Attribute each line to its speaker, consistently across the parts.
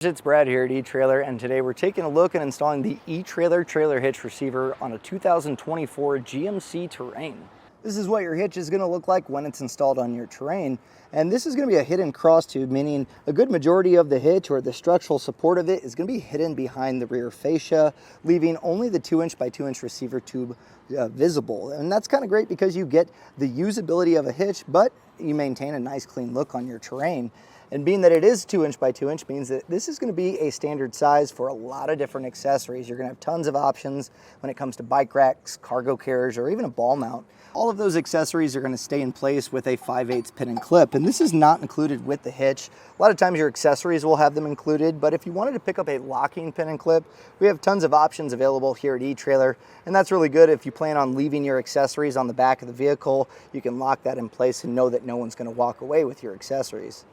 Speaker 1: It's Brad here at eTrailer, and today we're taking a look at installing the eTrailer trailer hitch receiver on a 2024 GMC Terrain. This is what your hitch is going to look like when it's installed on your Terrain, and this is going to be a hidden cross tube, meaning a good majority of the hitch or the structural support of it is going to be hidden behind the rear fascia, leaving only the 2" by 2" receiver tube visible. And that's kind of great because you get the usability of a hitch, but you maintain a nice clean look on your Terrain. And being that it is 2" by 2" means that this is going to be a standard size for a lot of different accessories. You're going to have tons of options when it comes to bike racks, cargo carriers, or even a ball mount. All of those accessories are going to stay in place with a 5/8 pin and clip, and this is not included with the hitch. A lot of times your accessories will have them included, but if you wanted to pick up a locking pin and clip, we have tons of options available here at eTrailer, and that's really good if you plan on leaving your accessories on the back of the vehicle. You can lock that in place and know that no one's going to walk away with your accessories.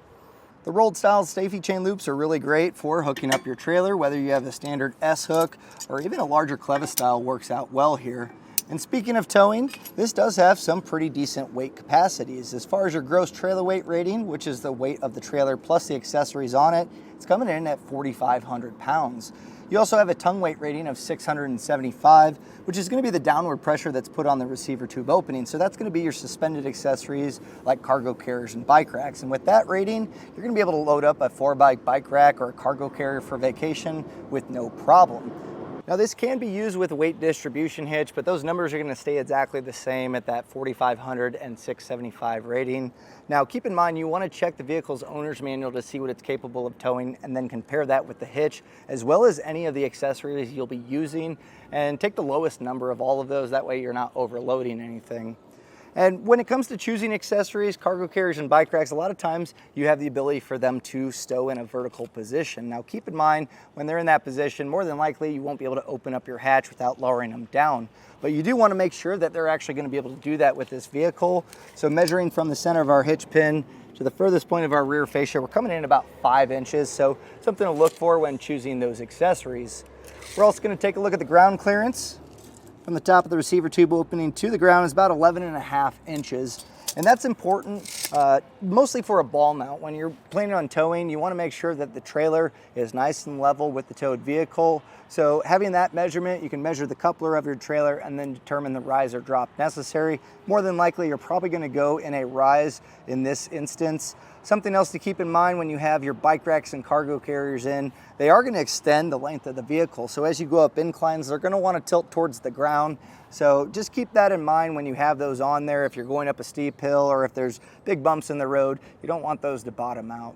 Speaker 1: The rolled style safety chain loops are really great for hooking up your trailer, whether you have a standard S hook or even a larger clevis style works out well here. And speaking of towing, this does have some pretty decent weight capacities. As far as your gross trailer weight rating, which is the weight of the trailer plus the accessories on it, it's coming in at 4,500 pounds. You also have a tongue weight rating of 675, which is going to be the downward pressure that's put on the receiver tube opening. So that's going to be your suspended accessories like cargo carriers and bike racks. And with that rating, you're going to be able to load up a 4x bike rack or a cargo carrier for vacation with no problem. Now this can be used with a weight distribution hitch, but those numbers are going to stay exactly the same at that 4,500 and 675 rating. Now keep in mind you want to check the vehicle's owner's manual to see what it's capable of towing and then compare that with the hitch as well as any of the accessories you'll be using and take the lowest number of all of those. That way you're not overloading anything. And when it comes to choosing accessories, cargo carriers and bike racks, a lot of times you have the ability for them to stow in a vertical position. Now keep in mind, when they're in that position, more than likely you won't be able to open up your hatch without lowering them down. But you do want to make sure that they're actually going to be able to do that with this vehicle. So measuring from the center of our hitch pin to the furthest point of our rear fascia, we're coming in about 5 inches. So something to look for when choosing those accessories. We're also going to take a look at the ground clearance. From the top of the receiver tube opening to the ground is about 11.5 inches. And that's important, mostly for a ball mount. When you're planning on towing, you want to make sure that the trailer is nice and level with the towed vehicle. So having that measurement, you can measure the coupler of your trailer and then determine the rise or drop necessary. More than likely, you're probably going to go in a rise in this instance. Something else to keep in mind when you have your bike racks and cargo carriers in, they are going to extend the length of the vehicle. So as you go up inclines, they're going to want to tilt towards the ground. So just keep that in mind when you have those on there. If you're going up a steep hill or if there's big bumps in the road, you don't want those to bottom out.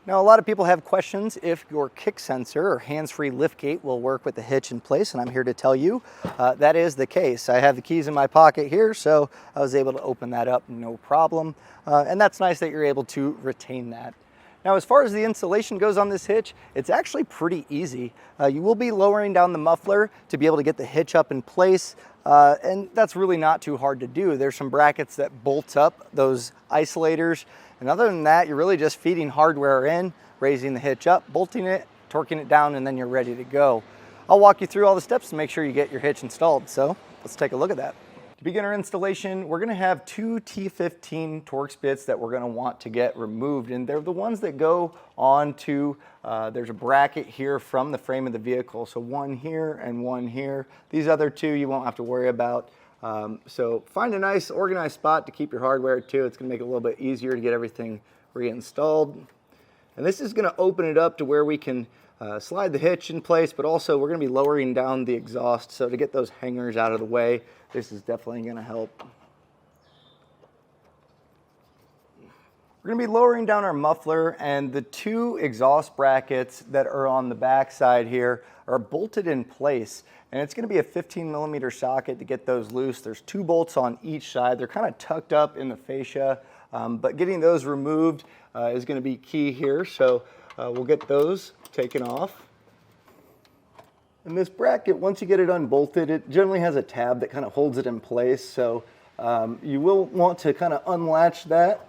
Speaker 1: Now, a lot of people have questions if your kick sensor or hands-free liftgate will work with the hitch in place, and I'm here to tell you that is the case. I have the keys in my pocket here, so I was able to open that up no problem. And that's nice that you're able to retain that. Now, as far as the installation goes on this hitch, it's actually pretty easy. You will be lowering down the muffler to be able to get the hitch up in place, and that's really not too hard to do. There's some brackets that bolt up those isolators, and other than that, you're really just feeding hardware in, raising the hitch up, bolting it, torquing it down, and then you're ready to go. I'll walk you through all the steps to make sure you get your hitch installed, so let's take a look at that. To begin our installation, we're going to have 2 T15 Torx bits that we're going to want to get removed, and they're the ones that go onto, there's a bracket here from the frame of the vehicle, so one here and one here. These other 2 you won't have to worry about. So find a nice organized spot to keep your hardware to. It's going to make it a little bit easier to get everything reinstalled. And this is going to open it up to where we can slide the hitch in place, but also we're going to be lowering down the exhaust. So to get those hangers out of the way, this is definitely going to help. We're going to be lowering down our muffler, and the 2 exhaust brackets that are on the back side here are bolted in place, and it's going to be a 15mm socket to get those loose. There's 2 bolts on each side. They're kind of tucked up in the fascia, but getting those removed is going to be key here. So we'll get those taken off. And this bracket, once you get it unbolted, it generally has a tab that kind of holds it in place. So you will want to kind of unlatch that.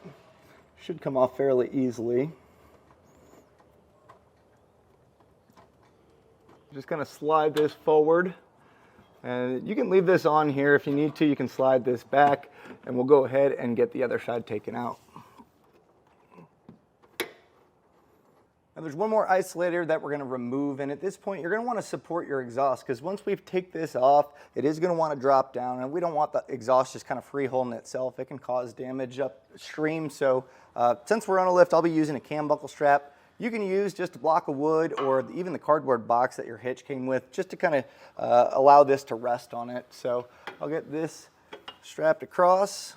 Speaker 1: Should come off fairly easily. Just kind of slide this forward. And you can leave this on here if you need to. You can slide this back, and we'll go ahead and get the other side taken out. Now there's one more isolator that we're going to remove, and at this point you're going to want to support your exhaust, because once we take this off, it is going to want to drop down, and we don't want the exhaust just kind of free holding itself. It can cause damage upstream. So since we're on a lift, I'll be using a cam buckle strap. You can use just a block of wood or even the cardboard box that your hitch came with, just to kind of allow this to rest on it. So I'll get this strapped across.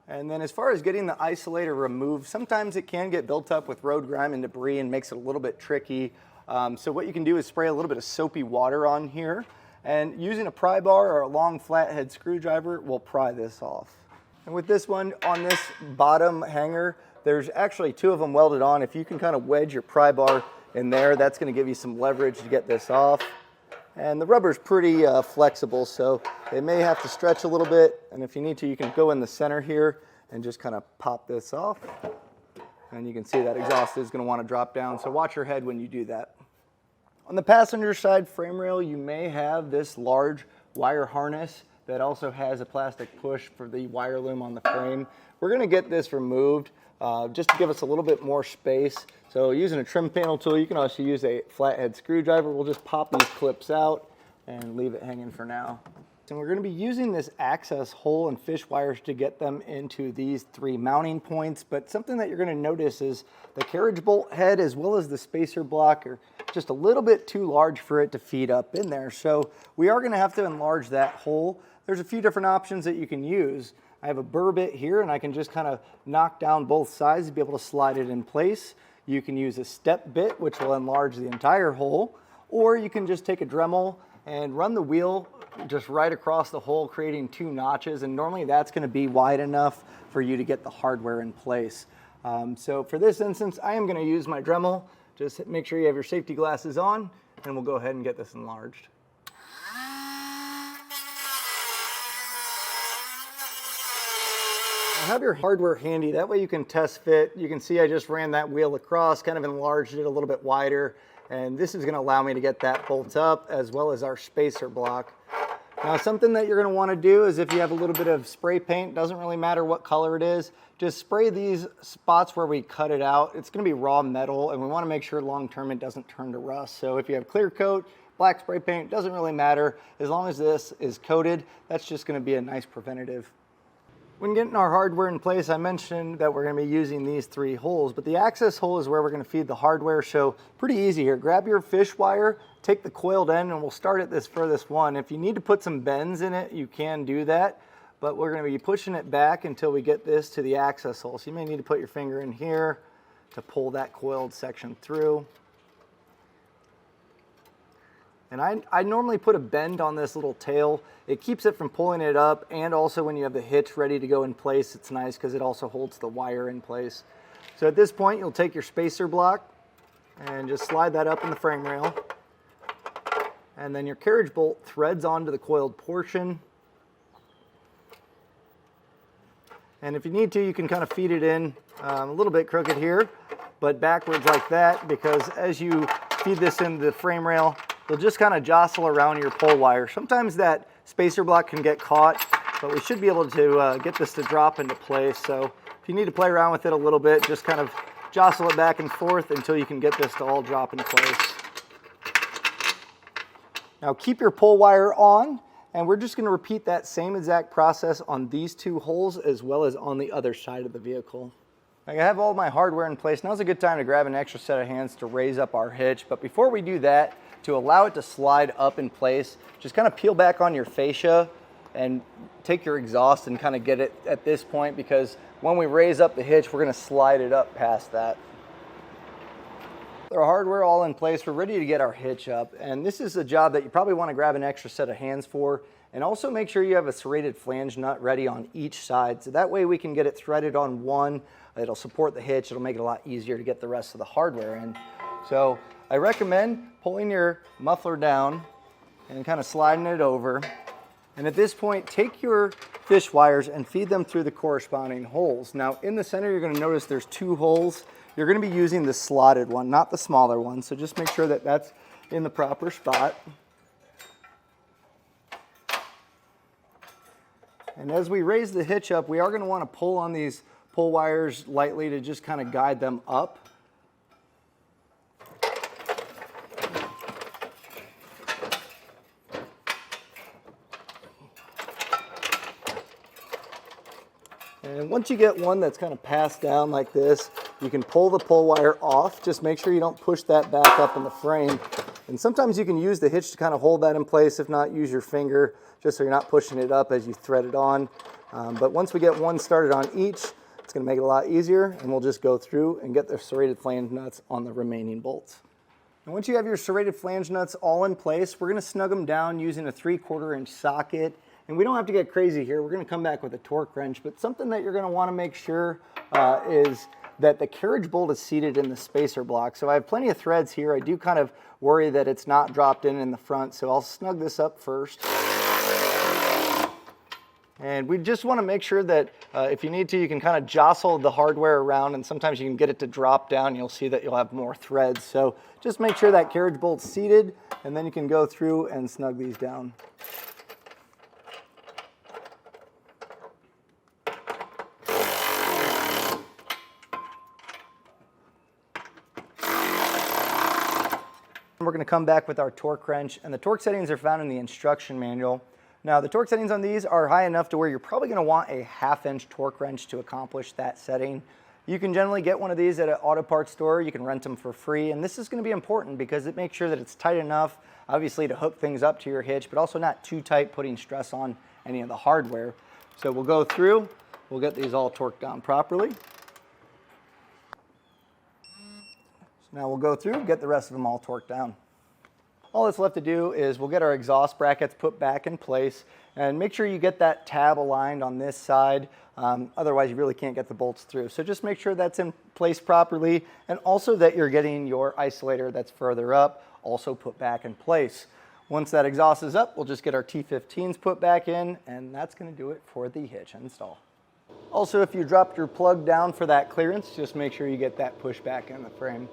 Speaker 1: And then as far as getting the isolator removed, sometimes it can get built up with road grime and debris and makes it a little bit tricky. So what you can do is spray a little bit of soapy water on here, and using a pry bar or a long flathead screwdriver will pry this off. And with this one, on this bottom hanger, there's actually two of them welded on. If you can kind of wedge your pry bar in there, that's going to give you some leverage to get this off. And the rubber's pretty flexible, so it may have to stretch a little bit. And if you need to, you can go in the center here and just kind of pop this off. And you can see that exhaust is going to want to drop down, so watch your head when you do that. On the passenger side frame rail, you may have this large wire harness that also has a plastic push for the wire loom on the frame. We're going to get this removed just to give us a little bit more space. So using a trim panel tool, you can also use a flathead screwdriver. We'll just pop these clips out and leave it hanging for now. And we're going to be using this access hole and fish wires to get them into these three mounting points. But something that you're going to notice is the carriage bolt head as well as the spacer block are just a little bit too large for it to feed up in there. So we are going to have to enlarge that hole. There's a few different options that you can use. I have a burr bit here, and I can just kind of knock down both sides to be able to slide it in place. You can use a step bit, which will enlarge the entire hole, or you can just take a Dremel and run the wheel just right across the hole, creating two notches, and normally that's going to be wide enough for you to get the hardware in place. So for this instance, I am going to use my Dremel. Just make sure you have your safety glasses on, and we'll go ahead and get this enlarged. Have your hardware handy, that way you can test fit. You can see I just ran that wheel across, kind of enlarged it a little bit wider, and this is going to allow me to get that bolt up as well as our spacer block. Now something that you're going to want to do is if you have a little bit of spray paint, doesn't really matter what color it is, just spray these spots where we cut it out. It's going to be raw metal, and we want to make sure long term it doesn't turn to rust. So if you have clear coat, black spray paint, doesn't really matter. As long as this is coated, that's just going to be a nice preventative. When getting our hardware in place, I mentioned that we're going to be using these three holes, but the access hole is where we're going to feed the hardware. So pretty easy here. Grab your fish wire, take the coiled end, and we'll start at this furthest one. If you need to put some bends in it, you can do that, but we're going to be pushing it back until we get this to the access hole. So you may need to put your finger in here to pull that coiled section through. And I normally put a bend on this little tail. It keeps it from pulling it up, and also when you have the hitch ready to go in place, it's nice because it also holds the wire in place. So at this point, you'll take your spacer block and just slide that up in the frame rail. And then your carriage bolt threads onto the coiled portion. And if you need to, you can kind of feed it in a little bit crooked here, but backwards like that, because as you feed this into the frame rail, you'll just kind of jostle around your pull wire. Sometimes that spacer block can get caught, but we should be able to get this to drop into place. So if you need to play around with it a little bit, just kind of jostle it back and forth until you can get this to all drop into place. Now keep your pull wire on, and we're just going to repeat that same exact process on these two holes as well as on the other side of the vehicle. I have all my hardware in place. Now's a good time to grab an extra set of hands to raise up our hitch. But before we do that, to allow it to slide up in place, just kind of peel back on your fascia and take your exhaust and kind of get it at this point, because when we raise up the hitch, we're going to slide it up past that. Our hardware all in place, we're ready to get our hitch up, and this is a job that you probably want to grab an extra set of hands for, and also make sure you have a serrated flange nut ready on each side, so that way we can get it threaded on one. It'll support the hitch, it'll make it a lot easier to get the rest of the hardware in. So I recommend pulling your muffler down and kind of sliding it over. And at this point, take your fish wires and feed them through the corresponding holes. Now in the center, you're going to notice there's two holes. You're going to be using the slotted one, not the smaller one. So just make sure that that's in the proper spot. And as we raise the hitch up, we are going to want to pull on these pull wires lightly to just kind of guide them up. And once you get one that's kind of passed down like this, you can pull the pull wire off. Just make sure you don't push that back up in the frame. And sometimes you can use the hitch to kind of hold that in place. If not, use your finger just so you're not pushing it up as you thread it on. But once we get one started on each, it's going to make it a lot easier, and we'll just go through and get the serrated flange nuts on the remaining bolts. And once you have your serrated flange nuts all in place, we're going to snug them down using a 3/4 inch socket. And we don't have to get crazy here. We're going to come back with a torque wrench, but something that you're going to want to make sure is that the carriage bolt is seated in the spacer block. So I have plenty of threads here. I do kind of worry that it's not dropped in the front, so I'll snug this up first. And we just want to make sure that if you need to, you can kind of jostle the hardware around, and sometimes you can get it to drop down. You'll see that you'll have more threads. So just make sure that carriage bolt's seated, and then you can go through and snug these down. We're going to come back with our torque wrench, and the torque settings are found in the instruction manual. Now, the torque settings on these are high enough to where you're probably going to want a 1/2 inch torque wrench to accomplish that setting. You can generally get one of these at an auto parts store. You can rent them for free, and this is going to be important because it makes sure that it's tight enough, obviously, to hook things up to your hitch, but also not too tight, putting stress on any of the hardware. So we'll go through, we'll get these all torqued down properly. Now we'll go through, get the rest of them all torqued down. All that's left to do is we'll get our exhaust brackets put back in place, and make sure you get that tab aligned on this side. Otherwise you really can't get the bolts through. So just make sure that's in place properly, and also that you're getting your isolator that's further up also put back in place. Once that exhaust is up, we'll just get our T15s put back in, and that's going to do it for the hitch install. Also, if you dropped your plug down for that clearance, just make sure you get that pushed back in the frame.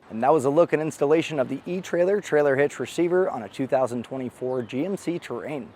Speaker 1: And that was a look and installation of the eTrailer trailer hitch receiver on a 2024 GMC Terrain.